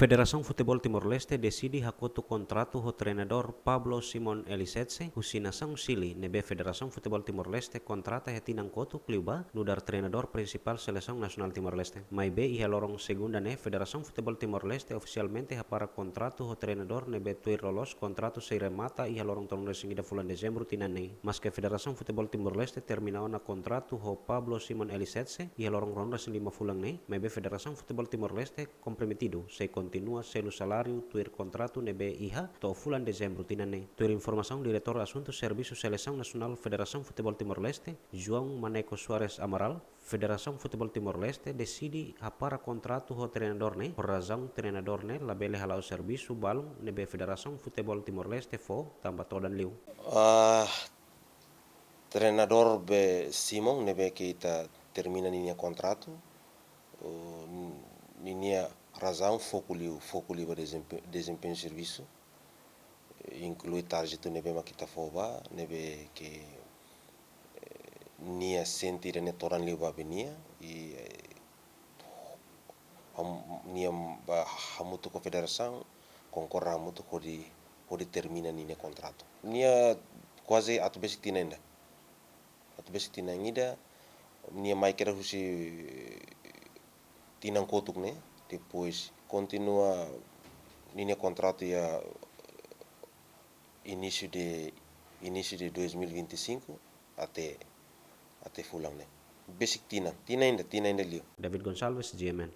Federação Futebol Timor-Leste decide hakuto contrato ho treinador Pablo Simon Elisetse husi nação Chile. Nebe Federação Futebol Timor-Leste contrata hetinang kotu kliuba nudar treinador principal Seleção Nacional Timor-Leste. Mai be iha lorong segunda ne Federação Futebol Timor-Leste oficialmente hapara contrato ho treinador nebe tuir lolos contrato se remata iha lorong tahun resingida bulan Desember tinanei. Mas que Federação Futebol Timor-Leste terminau na contrato ho Pablo Simon Elisetse iha lorong ronda sin 5 bulan ne. Mai be Federação Futebol Timor-Leste comprometido se continua selo salário tuir contrato nebe iha to bulan Desember tinanei. Tuir informação diretor assunto serviço Seleção Nacional Federação Futebol Timor-Leste João Maneco Soares Amaral. Federação Futebol Timor-Leste decide hapara contrato ho treinador ne por razão treinador ne labele halau serviço balong nebe Federação Futebol Timor-Leste fo tamba todan liu. Treinador be Simon nebe kita termina ninia contrato ninia razão foco liu ba desempenho serviço inclui target nebe makita foba nebe que nia sentir ne toran liu ba benia e nia ba hamutu ko federação concorra hamutu kodi termina ninia contrato nia quase atu basic tinenda nia mai kera husi tinang kotuk ne depois continua ninia contrato ya início de 2025 até fulang ne basic tina ainda liu. David Gonçalves, GMN.